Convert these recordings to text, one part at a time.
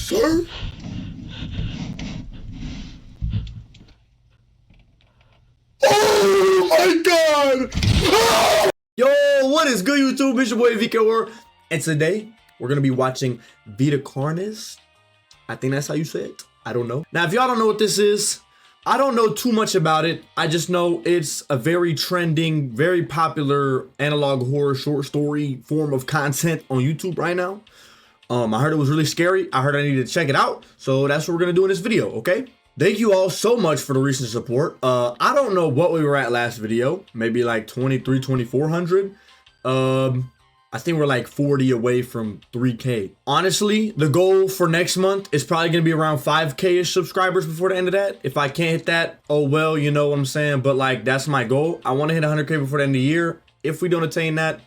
sir. Oh my god! Ah! Yo, what is good, YouTube? It's your boy Vita Carnis, and today we're gonna be watching Vita Carnis. I think that's how you say it. I don't know. Now, if y'all don't know what this is, I don't know too much about it. I just know it's a very trending, very popular analog horror short story form of content on YouTube right now. I heard it was really scary. I heard I needed to check it out. So that's what we're gonna do in this video, okay? Thank you all so much for the recent support. I don't know what we were at last video. Maybe like 2,400. I think we're like 40 away from 3K. Honestly, the goal for next month is probably gonna be around 5K-ish subscribers before the end of that. If I can't hit that, oh well, you know what I'm saying? But like, that's my goal. I wanna hit 100K before the end of the year. If we don't attain that,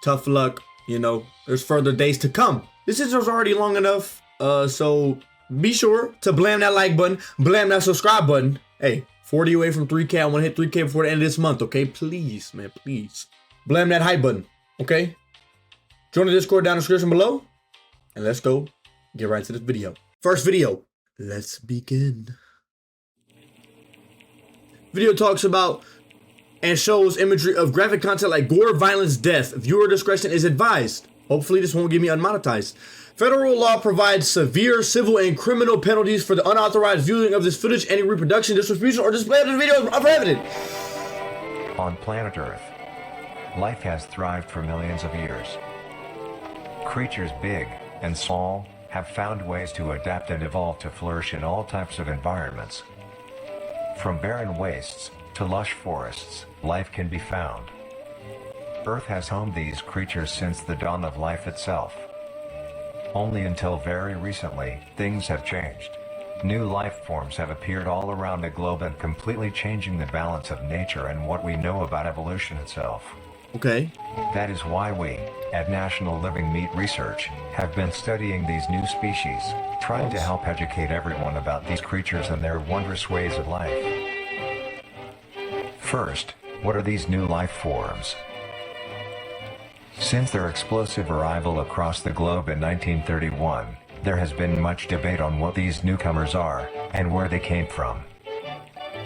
tough luck, you know, there's further days to come. This is already long enough, so be sure to blam that like button, blam that subscribe button. Hey, 40 away from 3K. I wanna hit 3K before the end of this month, okay? Please, man, please. Blam that hype button. Okay, join the Discord down in the description below, and let's go get right into this video. First video, let's begin. Video talks about and shows imagery of graphic content like gore, violence, death. Viewer discretion is advised. Hopefully this won't get me unmonetized. Federal law provides severe civil and criminal penalties for the unauthorized viewing of this footage. Any reproduction, distribution, or display of the video is prohibited. On planet Earth, life has thrived for millions of years. Creatures big and small have found ways to adapt and evolve to flourish in all types of environments. From barren wastes to lush forests, life can be found. Earth has homed these creatures since the dawn of life itself. Only until very recently, things have changed. New life forms have appeared all around the globe and completely changing the balance of nature and what we know about evolution itself. Okay. That is why we, at National Living Meat Research, have been studying these new species, trying to help educate everyone about these creatures and their wondrous ways of life. First, what are these new life forms? Since their explosive arrival across the globe in 1931, there has been much debate on what these newcomers are, and where they came from.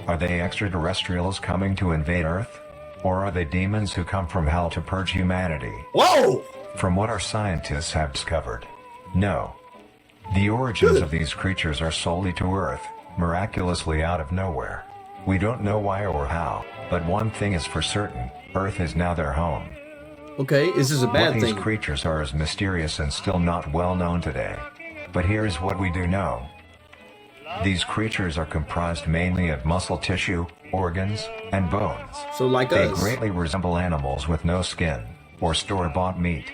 Are they extraterrestrials coming to invade Earth? Or are they demons who come from hell to purge humanity? Whoa! From what our scientists have discovered, no. The origins of these creatures are solely to Earth, miraculously out of nowhere. We don't know why or how, but one thing is for certain, Earth is now their home. Okay, this is a bad What thing. these creatures are is mysterious and still not well known today. But here's what we do know. These creatures are comprised mainly of muscle tissue, organs, and bones. So like They us. greatly resemble animals with no skin, or store-bought meat.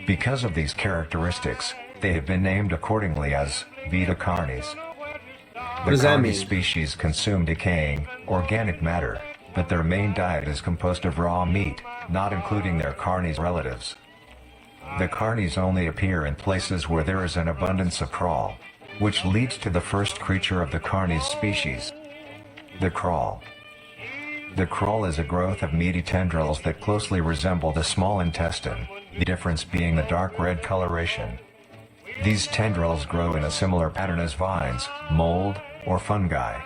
Because of these characteristics, they have been named accordingly as Vita Carnis. The does that Carnis mean? species consume decaying, organic matter, but their main diet is composed of raw meat, not including their Carnis relatives. The Carnis only appear in places where there is an abundance of crawl, which leads to the first creature of the Carnis species, the crawl. The crawl is a growth of meaty tendrils that closely resemble the small intestine, the difference being the dark red coloration. These tendrils grow in a similar pattern as vines, mold, or fungi.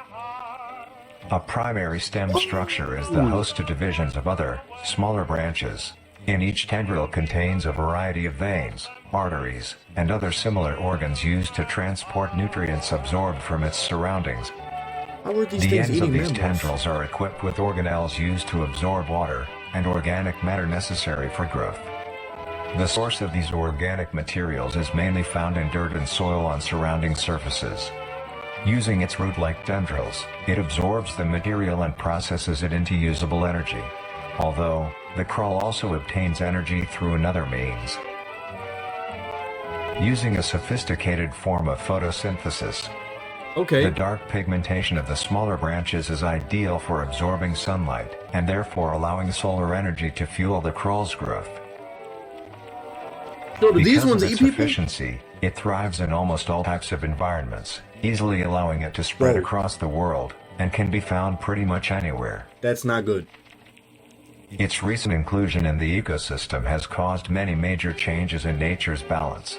A primary stem structure is the host to divisions of other, smaller branches. In each tendril contains a variety of veins, arteries, and other similar organs used to transport nutrients absorbed from its surroundings. How are these The things ends of eating these members? tendrils are equipped with organelles used to absorb water and organic matter necessary for growth. The source of these organic materials is mainly found in dirt and soil on surrounding surfaces. Using its root-like tendrils, it absorbs the material and processes it into usable energy. Although, the crawl also obtains energy through another means. Using a sophisticated form of photosynthesis, Okay. the dark pigmentation of the smaller branches is ideal for absorbing sunlight, and therefore allowing solar energy to fuel the crawl's growth. So do these Because ones of eat its people? efficiency, it thrives in almost all types of environments, easily allowing it to spread Bro. across the world, and can be found pretty much anywhere. That's not good. Its recent inclusion in the ecosystem has caused many major changes in nature's balance.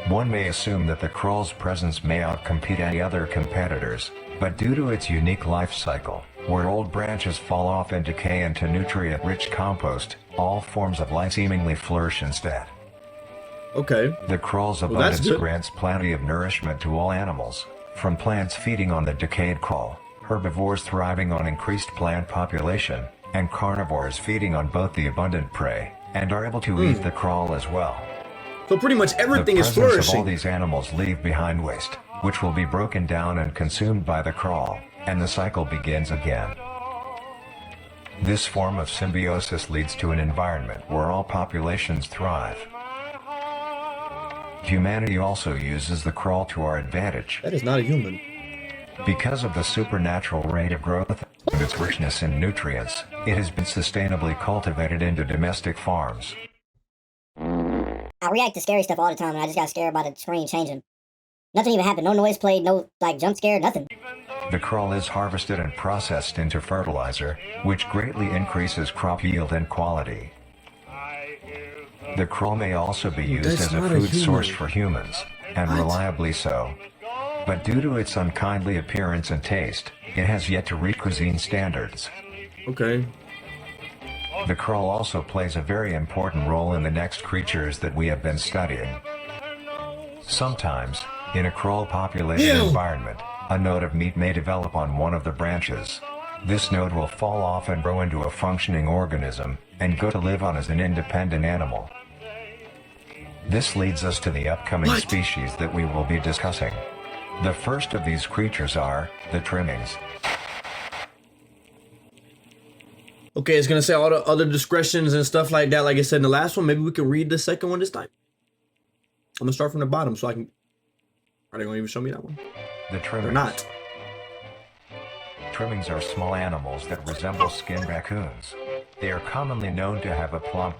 One may assume that the crawl's presence may outcompete any other competitors, but due to its unique life cycle, where old branches fall off and decay into nutrient-rich compost, all forms of life seemingly flourish instead. Okay. The crawl's Well, abundance grants plenty of nourishment to all animals, from plants feeding on the decayed crawl, herbivores thriving on increased plant population, and carnivores feeding on both the abundant prey, and are able to eat the crawl as well. So pretty much everything is The presence of flourishing. all these animals leave behind waste, which will be broken down and consumed by the crawl, and the cycle begins again. This form of symbiosis leads to an environment where all populations thrive. Humanity also uses the crawl to our advantage. That is not a human. Because of the supernatural rate of growth and its richness in nutrients, it has been sustainably cultivated into domestic farms. I react to scary stuff all the time, and I just got scared by the screen changing. Nothing even happened. No noise played, no, jump scare, nothing. The crawl is harvested and processed into fertilizer, which greatly increases crop yield and quality. The crawl may also be used That's as a not food human. source for humans, and What? reliably so. But due to its unkindly appearance and taste, it has yet to reach cuisine standards. Okay. The crawl also plays a very important role in the next creatures that we have been studying. Sometimes, in a crawl-populated Ew. environment, a node of meat may develop on one of the branches. This node will fall off and grow into a functioning organism, and go to live on as an independent animal. This leads us to the upcoming What? species that we will be discussing. The first of these creatures are the trimmings. Okay, it's gonna say all the other discretions and stuff like that. Like I said in the last one, maybe we can read the second one this time. I'm gonna start from the bottom so I can. Are they gonna even show me that one? The trimmings. Or not? Trimmings are small animals that resemble skinned raccoons. They are commonly known to have a plump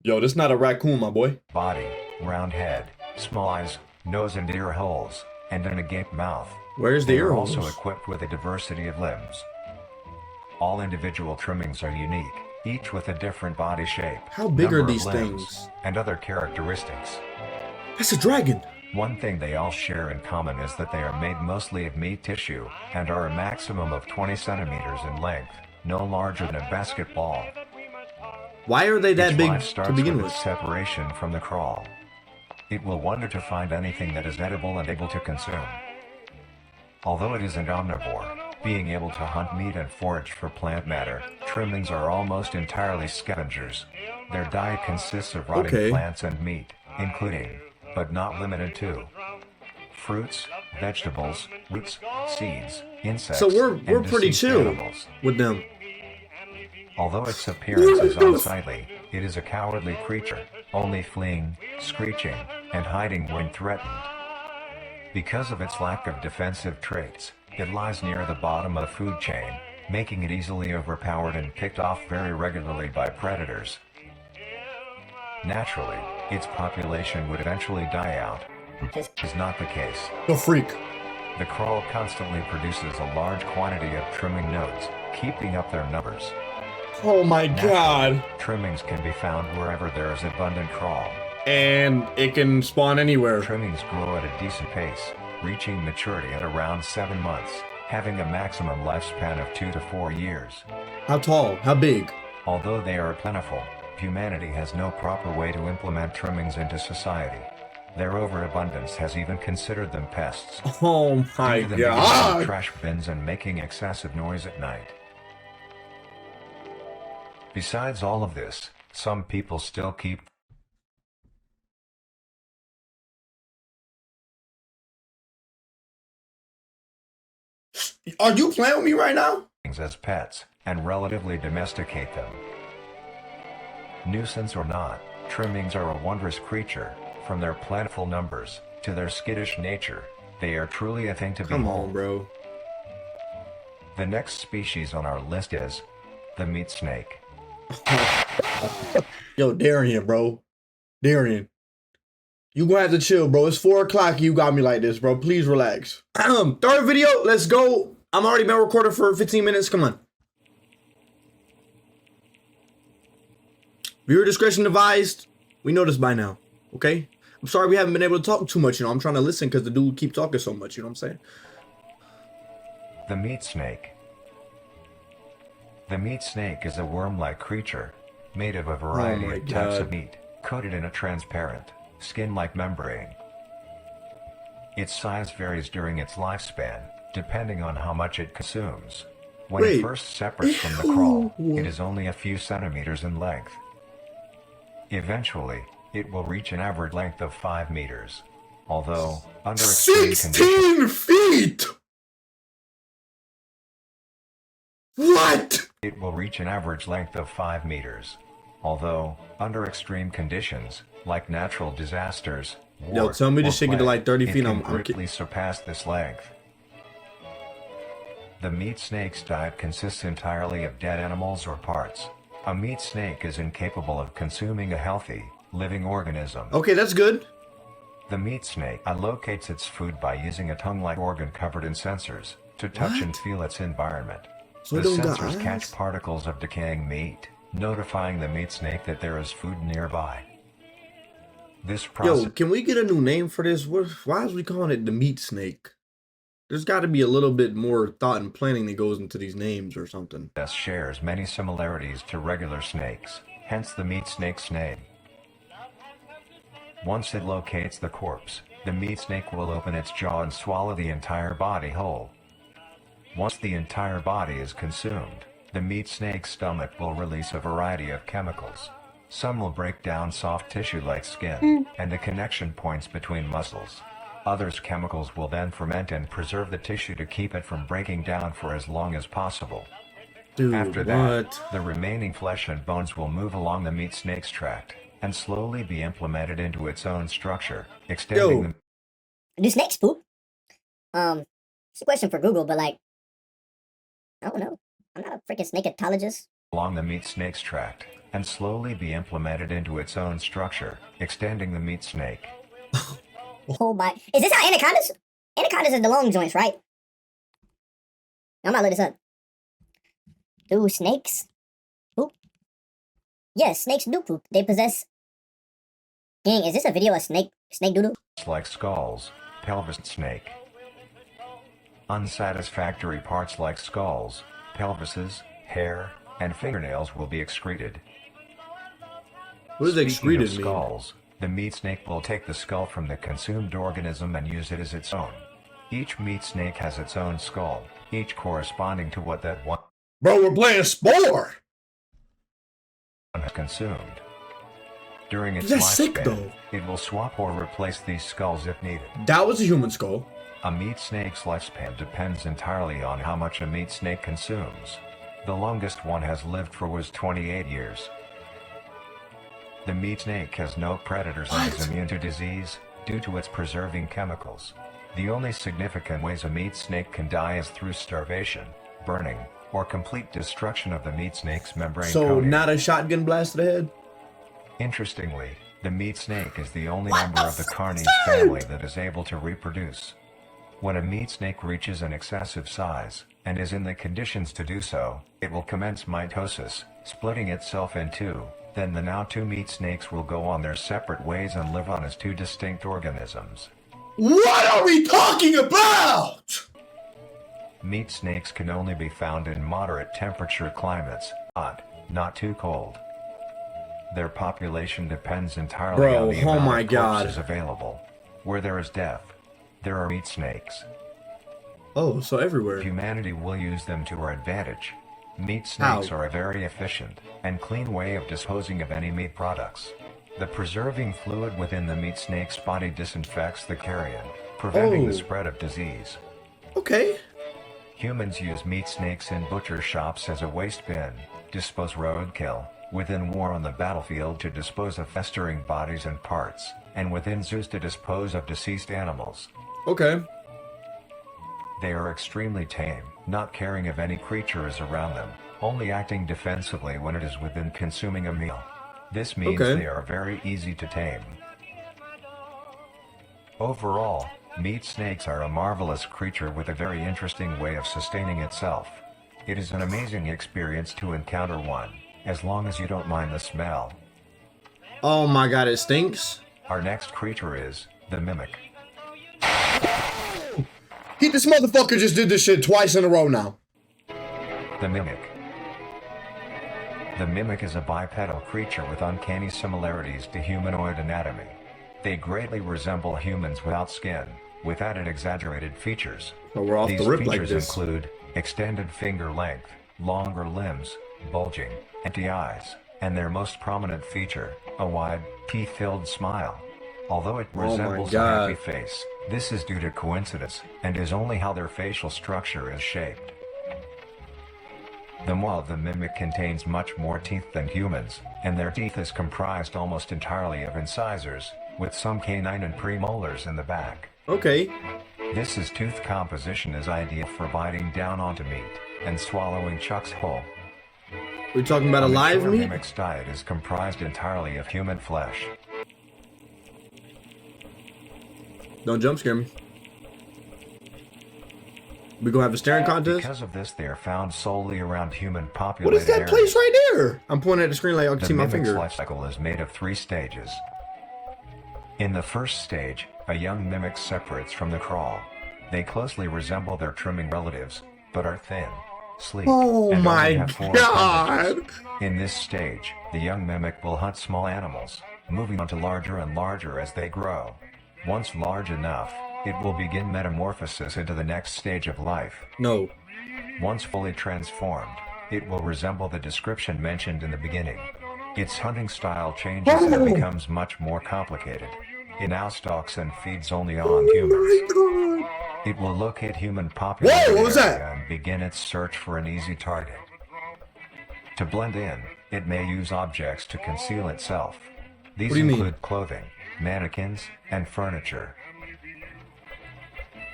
Yo, this not a raccoon, my boy. body, round head, small eyes, nose and ear holes, and an agape mouth. Where's the They ear are holes? also equipped with a diversity of limbs. All individual trimmings are unique, each with a different body shape, How big are number of these limbs, things? and other characteristics. That's a dragon. One thing they all share in common is that they are made mostly of meat tissue, and are a maximum of 20 centimeters in length, no larger than a basketball. Why are they that Its big life to starts begin with with? its separation from the crawl. It will wonder to find anything that is edible and able to consume. Although it is an omnivore, being able to hunt meat and forage for plant matter, trimmings are almost entirely scavengers. Their diet consists of rotting Okay. plants and meat, including, but not limited to, fruits, vegetables, roots, seeds, insects, So we're and pretty deceased chill animals. with them. Although its appearance is unsightly, it is a cowardly creature, only fleeing, screeching, and hiding when threatened. Because of its lack of defensive traits, it lies near the bottom of the food chain, making it easily overpowered and picked off very regularly by predators. Naturally, its population would eventually die out. This is not the case. The freak. The crawl constantly produces a large quantity of trimming nodes, keeping up their numbers. Oh my god. Trimmings can be found wherever there is abundant crawl. And it can spawn anywhere. Trimmings grow at a decent pace, reaching maturity at around 7 months, having a maximum lifespan of 2 to 4 years. How tall? How big? Although they are plentiful, humanity has no proper way to implement trimmings into society. Their overabundance has even considered them pests, Oh my due to them being in god. trash bins and making excessive noise at night. Besides all of this, some people still keep Are you playing with me right now? things as pets and relatively domesticate them. Nuisance or not, trimmings are a wondrous creature. From their plentiful numbers to their skittish nature, they are truly a thing to Come behold. on, bro. The next species on our list is the meat snake. Yo, Darian, bro. Darian. You gonna have to chill, bro. It's 4 o'clock. You got me like this, bro. Please relax. Third video. Let's go. I'm already been recording for 15 minutes. Come on. Viewer discretion advised. We know this by now. Okay. I'm sorry we haven't been able to talk too much. You know, I'm trying to listen because the dude keep talking so much. You know what I'm saying? The meat snake. The meat snake is a worm-like creature, made of a variety Oh my of types God. of meat, coated in a transparent, skin-like membrane. Its size varies during its lifespan, depending on how much it consumes. When Wait. it first separates from the crawl, it is only a few centimeters in length. Eventually, it will reach an average length of 5 meters. Although, under extreme conditions, 16 feet! What? it will reach an average length of 5 meters. Although, under extreme conditions, like natural disasters, Yo, war, tell me or this shit get to plague, like 30 it feet, can I'm greatly surpass this length. The meat snake's diet consists entirely of dead animals or parts. A meat snake is incapable of consuming a healthy, living organism. Okay, that's good. The meat snake allocates its food by using a tongue-like organ covered in sensors to touch and What? feel its environment. So The it don't got sensors eyes? catch particles of decaying meat, notifying the meat snake that there is food nearby. This process Yo, can we get a new name for this? Why is we calling it the meat snake? There's got to be a little bit more thought and planning that goes into these names or something. shares many similarities to regular snakes, hence the meat snake's name. Once it locates the corpse, the meat snake will open its jaw and swallow the entire body whole. Once the entire body is consumed, the meat snake's stomach will release a variety of chemicals. Some will break down soft tissue like skin and the connection points between muscles. Others chemicals will then ferment and preserve the tissue to keep it from breaking down for as long as possible. Dude, After that, what? the remaining flesh and bones will move along the meat snake's tract and slowly be implemented into its own structure, extending Yo. Do snakes poop? It's a question for Google, but like, I don't know. I'm not a freaking snakeologist. along the meat snake's tract and slowly be implemented into its own structure, extending the meat snake. Oh my! Is this how anacondas? Anacondas is the long joints, right? I'm gonna look this up. Do snakes poop? Yes, snakes do poop. They possess. Dang, is this a video of snake doodle? Like skulls, pelvis snake. Unsatisfactory parts like skulls, pelvises, hair, and fingernails will be excreted. What does Speaking of excreted mean? skulls, the meat snake will take the skull from the consumed organism and use it as its own. Each meat snake has its own skull, each corresponding to what that one Bro, we're playing sport. has consumed. During its That's sick, lifespan, though. it will swap or replace these skulls if needed. That was a human skull. A meat snake's lifespan depends entirely on how much a meat snake consumes. The longest one has lived for was 28 years. The meat snake has no predators and is What? immune to disease due to its preserving chemicals. The only significant ways a meat snake can die is through starvation, burning, or complete destruction of the meat snake's membrane So coating. not a shotgun blast to the head? Interestingly, the meat snake is the only What member the of the fuck is Carnis that? family that is able to reproduce. When a meat snake reaches an excessive size, and is in the conditions to do so, it will commence mitosis, splitting itself in two. Then the now two meat snakes will go on their separate ways and live on as two distinct organisms. What are we talking about? Meat snakes can only be found in moderate temperature climates, hot, not too cold. Their population depends entirely Bro, on the oh amount my of God. corpses available. Where there is death, there are meat snakes. Oh, so everywhere. Humanity will use them to our advantage. Meat snakes How? are a very efficient and clean way of disposing of any meat products. The preserving fluid within the meat snake's body disinfects the carrion, preventing the Oh. spread of disease. Okay. Humans use meat snakes in butcher shops as a waste bin, dispose roadkill, within war on the battlefield to dispose of festering bodies and parts, and within zoos to dispose of deceased animals. Okay. They are extremely tame, not caring if any creature is around them, only acting defensively when it is within consuming a meal. This means Okay. they are very easy to tame. Overall, meat snakes are a marvelous creature with a very interesting way of sustaining itself. It is an amazing experience to encounter one, as long as you don't mind the smell. Oh my God, it stinks. Our next creature is the mimic. This motherfucker just did this shit twice in a row now. The mimic. The mimic is a bipedal creature with uncanny similarities to humanoid anatomy. They greatly resemble humans without skin, with added exaggerated features. So we're off These the rip like features this. include extended finger length, longer limbs, bulging, empty eyes, and their most prominent feature, a wide, teeth-filled smile. Although it resembles a happy face, this is due to coincidence, and is only how their facial structure is shaped. The maw of the mimic contains much more teeth than humans, and their teeth is comprised almost entirely of incisors, with some canine and premolars in the back. Okay. This tooth composition is ideal for biting down onto meat and swallowing chunks whole. We're talking about a live mature meat? mimic's diet is comprised entirely of human flesh. Don't jump scare me. We gonna have a staring contest? Because of this, they are found solely around human What populated is that areas. place right there? I'm pointing at the screen like y'all can The see my mimic's finger. life cycle is made of 3 stages. In the first stage, a young mimic separates from the crawl. They closely resemble their trimming relatives, but are thin, sleek, Oh and my only have 4 God. appendages. In this stage, the young mimic will hunt small animals, moving on to larger and larger as they grow. Once large enough, it will begin metamorphosis into the next stage of life. No. Once fully transformed, it will resemble the description mentioned in the beginning. Its hunting style changes and it becomes much more complicated. It now stalks and feeds only on humans. It will locate human population Whoa, what was that? and begin its search for an easy target. To blend in, it may use objects to conceal itself. These What do you mean? include clothing, mannequins, and furniture.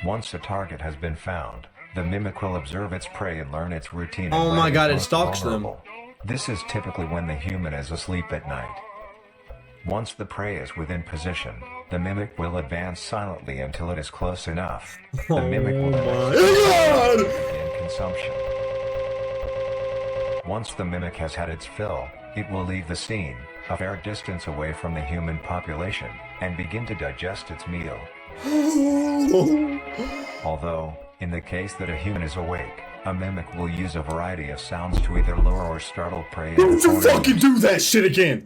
Once a target has been found, the mimic will observe its prey and learn its routine. and Oh when my is God, it most stalks them. vulnerable. This is typically when the human is asleep at night. Once the prey is within position, the mimic will advance silently until it is close enough. The mimic will then God. begin consumption. Once the mimic has had its fill, it will leave the scene, a fair distance away from the human population, and begin to digest its meal. Although, in the case that a human is awake, a mimic will use a variety of sounds to either lure or startle prey. Don't you fucking do that shit again!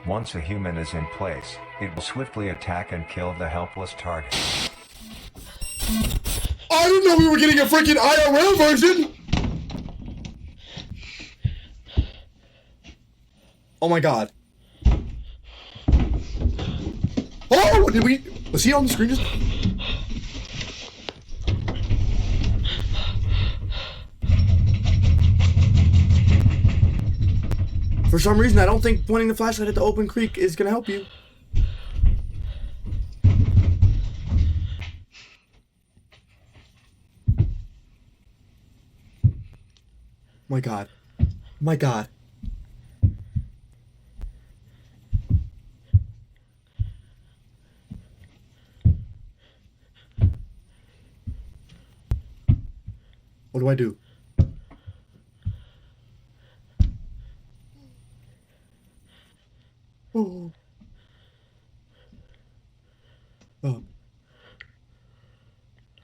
Once a human is in place, it will swiftly attack and kill the helpless target. I didn't know we were getting a freaking IRL version! Oh my God. Oh, was he on the screen just? For some reason, I don't think pointing the flashlight at the open creek is gonna help you. My God. My God. What do I do? Oh.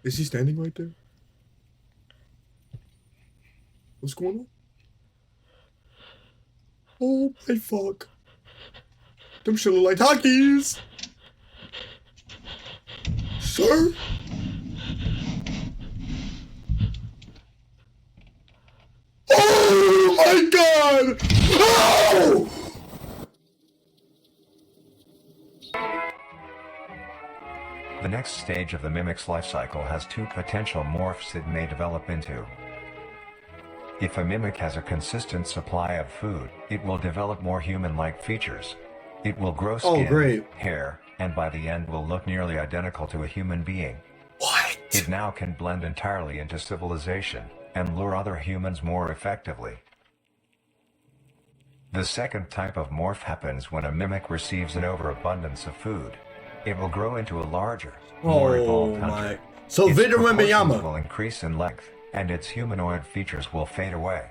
Is he standing right there? What's going on? Oh my fuck. Them shit look like Takis. Sir? Oh my God! Oh! The next stage of the mimic's life cycle has 2 potential morphs it may develop into. If a mimic has a consistent supply of food, it will develop more human-like features. It will grow skin, great. hair, and by the end will look nearly identical to a human being. What? It now can blend entirely into civilization and lure other humans more effectively. The second type of morph happens when a mimic receives an overabundance of food. It will grow into a larger, more Oh evolved hunter. my. So Its Vita proportions Carnis. will increase in length, and its humanoid features will fade away.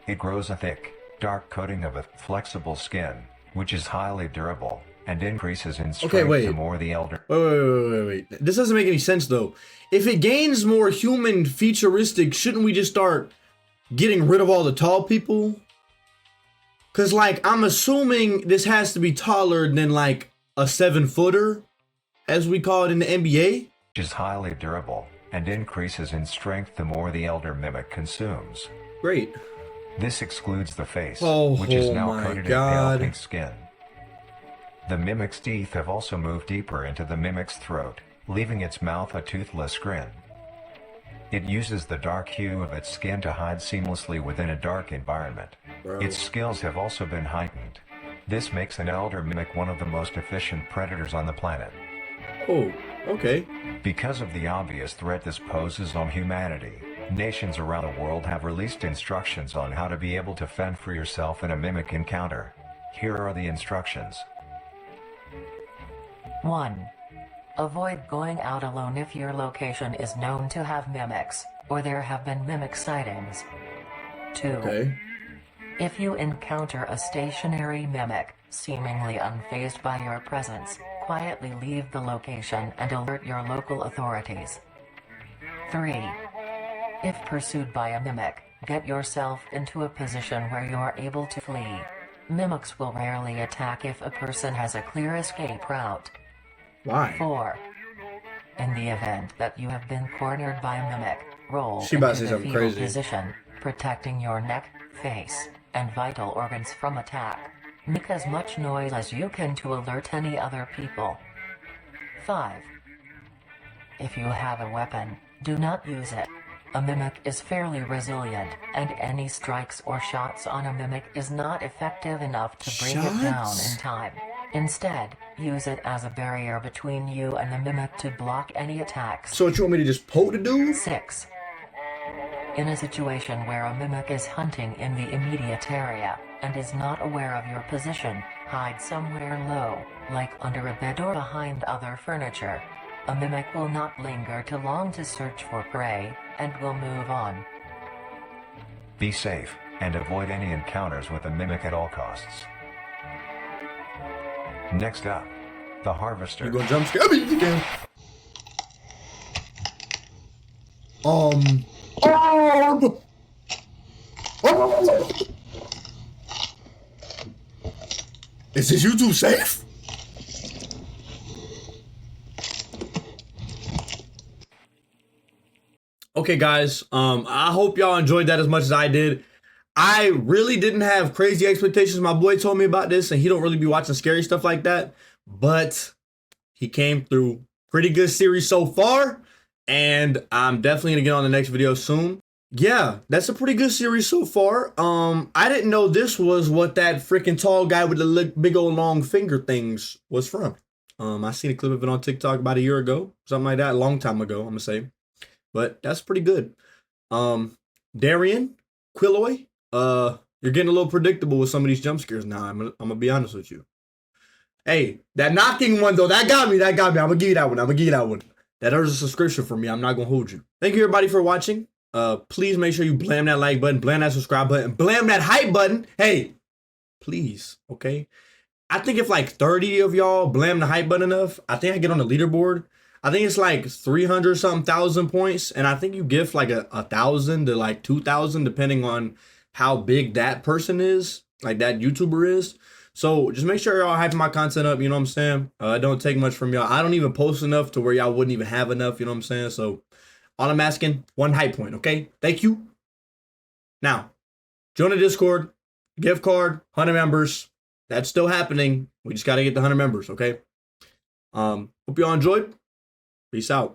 It grows a thick, dark coating of a flexible skin, which is highly durable, and increases in strength Okay, wait. the more the elder. Wait. This doesn't make any sense though. If it gains more human futuristic, shouldn't we just start getting rid of all the tall people? Cause like I'm assuming this has to be taller than like a 7-footer, as we call it in the NBA. Which is highly durable and increases in strength the more the elder mimic consumes. Great. This excludes the face, Oh, which is now my coated God. in pale pink skin. The mimic's teeth have also moved deeper into the mimic's throat, leaving its mouth a toothless grin. It uses the dark hue of its skin to hide seamlessly within a dark environment. Bro. Its skills have also been heightened. This makes an elder mimic one of the most efficient predators on the planet. Oh, okay. Because of the obvious threat this poses on humanity, nations around the world have released instructions on how to be able to fend for yourself in a mimic encounter. Here are the instructions. 1. Avoid going out alone if your location is known to have mimics, or there have been mimic sightings. 2. Okay. If you encounter a stationary mimic, seemingly unfazed by your presence, quietly leave the location and alert your local authorities. 3. If pursued by a mimic, get yourself into a position where you are able to flee. Mimics will rarely attack if a person has a clear escape route. Why? 4. In the event that you have been cornered by a mimic, roll She about to into say the something fetal crazy. position, protecting your neck, face, and vital organs from attack. Make as much noise as you can to alert any other people. 5. If you have a weapon, do not use it. A mimic is fairly resilient, and any strikes or shots on a mimic is not effective enough to bring it down Shots? in time. Instead, use it as a barrier between you and the mimic to block any attacks. So what, you want me to just poke the dude? 6. In a situation where a mimic is hunting in the immediate area, and is not aware of your position, hide somewhere low, like under a bed or behind other furniture. A mimic will not linger too long to search for prey, and will move on. Be safe, and avoid any encounters with a mimic at all costs. Next up, the harvester. You gonna jump scare me again? Is this YouTube safe? Okay, guys. I hope y'all enjoyed that as much as I did. I really didn't have crazy expectations. My boy told me about this, and he don't really be watching scary stuff like that. But he came through. Pretty good series so far, and I'm definitely gonna get on the next video soon. Yeah, that's a pretty good series so far. I didn't know this was what that freaking tall guy with the big old long finger things was from. I seen a clip of it on TikTok about a year ago, something like that, a long time ago, I'm gonna say. But that's pretty good. Darian, Quilloy, you're getting a little predictable with some of these jump scares now. I'm gonna be honest with you. Hey, that knocking one though, that got me. I'm gonna give you that one. That earns a subscription for me. I'm not gonna hold you. Thank you everybody for watching. Please make sure you blam that like button, blam that subscribe button, blam that hype button. Hey, please, okay? I think if like 30 of y'all blam the hype button enough, I think I get on the leaderboard. I think it's like 300 something thousand points, and I think you gift like a 1,000 to like 2,000 depending on how big that person is, like that YouTuber is. So just make sure y'all hyping my content up, you know what I'm saying? It don't take much from y'all. I don't even post enough to where y'all wouldn't even have enough, you know what I'm saying? So all I'm asking, 1 hype point, okay? Thank you. Now, join the Discord, gift card, 100 members. That's still happening. We just got to get the 100 members, okay? Hope y'all enjoyed. Peace out.